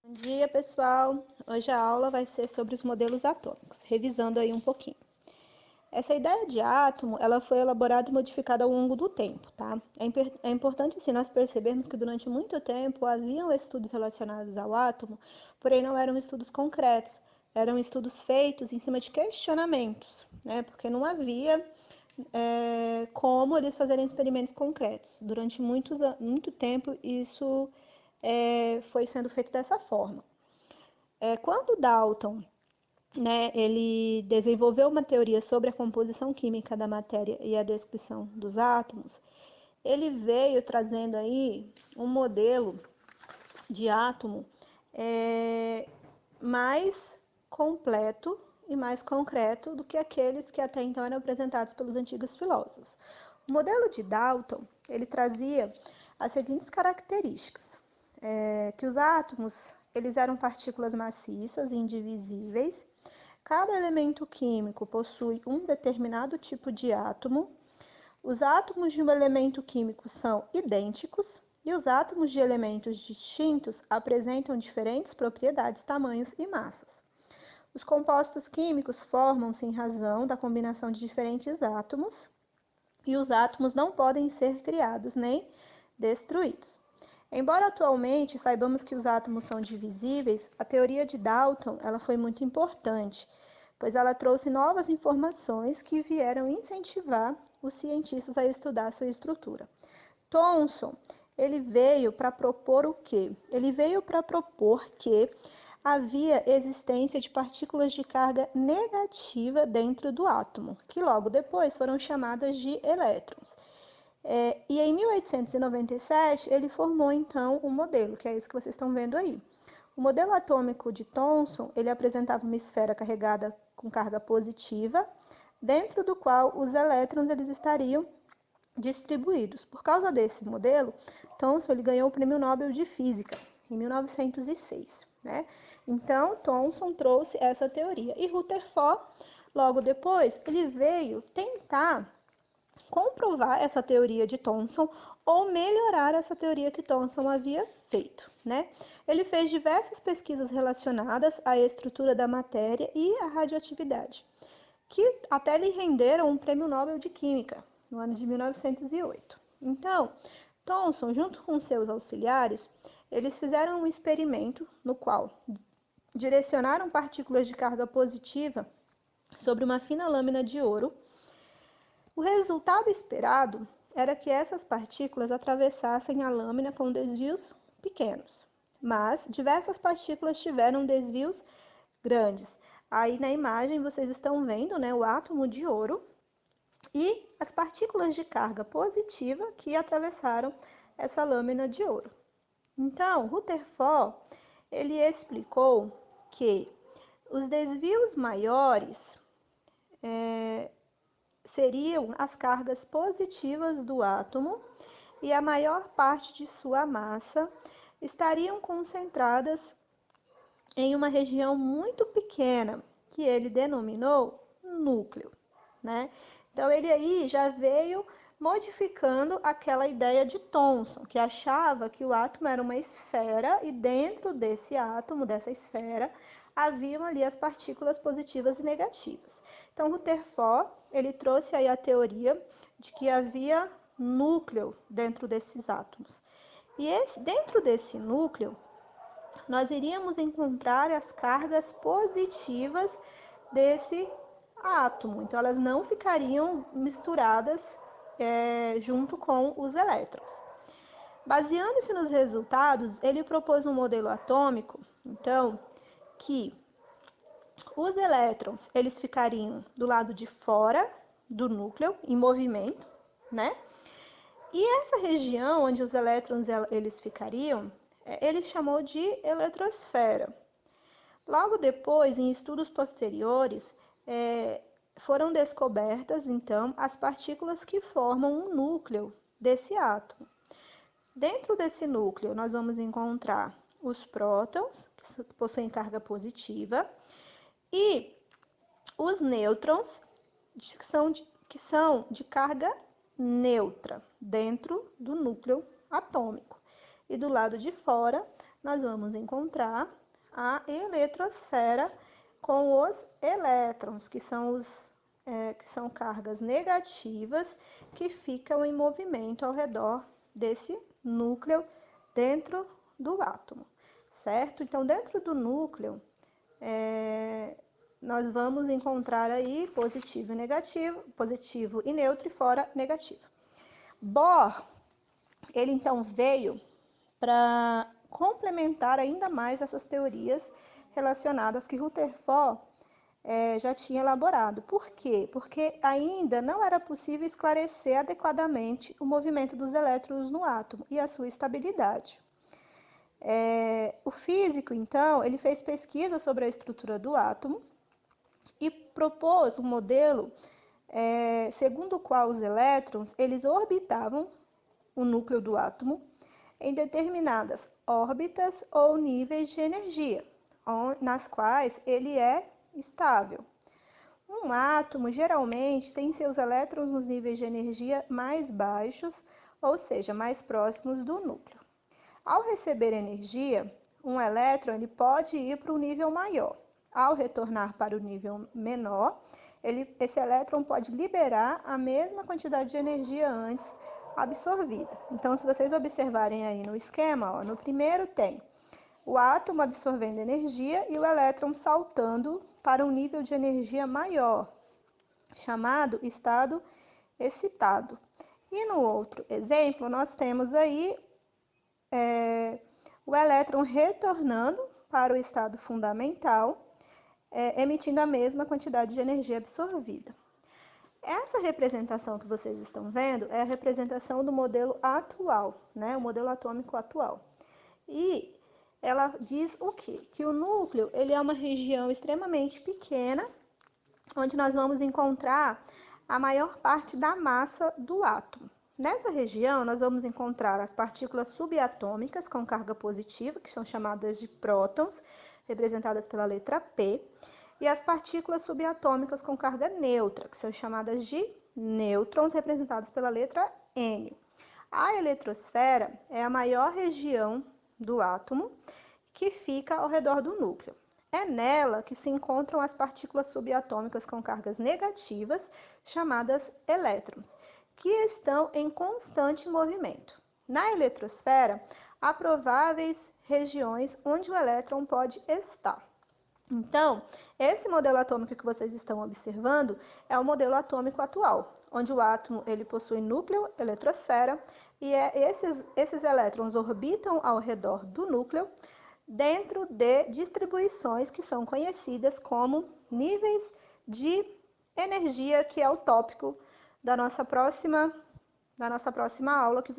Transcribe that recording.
Bom dia, pessoal! Hoje a aula vai ser sobre os modelos atômicos, revisando aí um pouquinho. Essa ideia de átomo, ela foi elaborada e modificada ao longo do tempo, tá? É importante, assim, nós percebermos que durante muito tempo haviam estudos relacionados ao átomo, porém não eram estudos concretos, eram estudos feitos em cima de questionamentos, né? Porque não havia como eles fazerem experimentos concretos. Durante muito tempo, isso foi sendo feito dessa forma. Quando Dalton, né, ele desenvolveu uma teoria sobre a composição química da matéria e a descrição dos átomos, ele veio trazendo aí um modelo de átomo mais completo e mais concreto do que aqueles que até então eram apresentados pelos antigos filósofos. O modelo de Dalton, ele trazia as seguintes características: que os átomos, eles eram partículas maciças e indivisíveis. Cada elemento químico possui um determinado tipo de átomo. Os átomos de um elemento químico são idênticos e os átomos de elementos distintos apresentam diferentes propriedades, tamanhos e massas. Os compostos químicos formam-se em razão da combinação de diferentes átomos e os átomos não podem ser criados nem destruídos. Embora atualmente saibamos que os átomos são divisíveis, a teoria de Dalton ela foi muito importante, pois ela trouxe novas informações que vieram incentivar os cientistas a estudar sua estrutura. Thomson, ele veio para propor o quê? Ele veio para propor que havia existência de partículas de carga negativa dentro do átomo, que logo depois foram chamadas de elétrons. E em 1897, ele formou, então, um modelo, que é esse que vocês estão vendo aí. O modelo atômico de Thomson, ele apresentava uma esfera carregada com carga positiva, dentro do qual os elétrons eles estariam distribuídos. Por causa desse modelo, Thomson ele ganhou o Prêmio Nobel de Física, em 1906. Né? Então, Thomson trouxe essa teoria. E Rutherford, logo depois, ele veio tentar comprovar essa teoria de Thomson ou melhorar essa teoria que Thomson havia feito, né? Ele fez diversas pesquisas relacionadas à estrutura da matéria e à radioatividade, que até lhe renderam um Prêmio Nobel de Química, no ano de 1908. Então, Thomson, junto com seus auxiliares, eles fizeram um experimento no qual direcionaram partículas de carga positiva sobre uma fina lâmina de ouro. O resultado esperado era que essas partículas atravessassem a lâmina com desvios pequenos, mas diversas partículas tiveram desvios grandes. Aí na imagem vocês estão vendo, né, o átomo de ouro e as partículas de carga positiva que atravessaram essa lâmina de ouro. Então, Rutherford, ele explicou que os desvios maiores seriam as cargas positivas do átomo e a maior parte de sua massa estariam concentradas em uma região muito pequena, que ele denominou núcleo, né? Então, ele aí já veio modificando aquela ideia de Thomson, que achava que o átomo era uma esfera e dentro desse átomo, dessa esfera, haviam ali as partículas positivas e negativas. Então, Rutherford, ele trouxe aí a teoria de que havia núcleo dentro desses átomos. E dentro desse núcleo, nós iríamos encontrar as cargas positivas desse átomo. Então, elas não ficariam misturadas junto com os elétrons. Baseando-se nos resultados, ele propôs um modelo atômico, então, que os elétrons eles ficariam do lado de fora do núcleo, em movimento, né? E essa região onde os elétrons eles ficariam, ele chamou de eletrosfera. Logo depois, em estudos posteriores, foram descobertas, então, as partículas que formam um núcleo desse átomo. Dentro desse núcleo, nós vamos encontrar os prótons, que possuem carga positiva, e os nêutrons, que são de carga neutra, dentro do núcleo atômico. E do lado de fora, nós vamos encontrar a eletrosfera com os elétrons, que são cargas negativas que ficam em movimento ao redor desse núcleo dentro do átomo, certo? Então, dentro do núcleo, nós vamos encontrar aí positivo e negativo, positivo e neutro e fora negativo. Bohr, ele então veio para complementar ainda mais essas teorias relacionadas que Rutherford já tinha elaborado. Por quê? Porque ainda não era possível esclarecer adequadamente o movimento dos elétrons no átomo e a sua estabilidade. O físico, então, ele fez pesquisa sobre a estrutura do átomo e propôs um modelo segundo o qual os elétrons eles orbitavam o núcleo do átomo em determinadas órbitas ou níveis de energia, nas quais ele é estável. Um átomo geralmente tem seus elétrons nos níveis de energia mais baixos, ou seja, mais próximos do núcleo. Ao receber energia, um elétron ele pode ir para um nível maior. Ao retornar para o nível menor, esse elétron pode liberar a mesma quantidade de energia antes absorvida. Então, se vocês observarem aí no esquema, no primeiro tem o átomo absorvendo energia e o elétron saltando para um nível de energia maior, chamado estado excitado. E no outro exemplo, nós temos aí o elétron retornando para o estado fundamental, emitindo a mesma quantidade de energia absorvida. Essa representação que vocês estão vendo é a representação do modelo atual, né? O modelo atômico atual. E ela diz o quê? Que o núcleo ele é uma região extremamente pequena, onde nós vamos encontrar a maior parte da massa do átomo. Nessa região, nós vamos encontrar as partículas subatômicas com carga positiva, que são chamadas de prótons, representadas pela letra P, e as partículas subatômicas com carga neutra, que são chamadas de nêutrons, representadas pela letra N. A eletrosfera é a maior região do átomo que fica ao redor do núcleo. É nela que se encontram as partículas subatômicas com cargas negativas, chamadas elétrons, que estão em constante movimento. Na eletrosfera, há prováveis regiões onde o elétron pode estar. Então, esse modelo atômico que vocês estão observando é o modelo atômico atual, onde o átomo ele possui núcleo, eletrosfera, e esses elétrons orbitam ao redor do núcleo dentro de distribuições que são conhecidas como níveis de energia, que é o tópico da nossa próxima aula que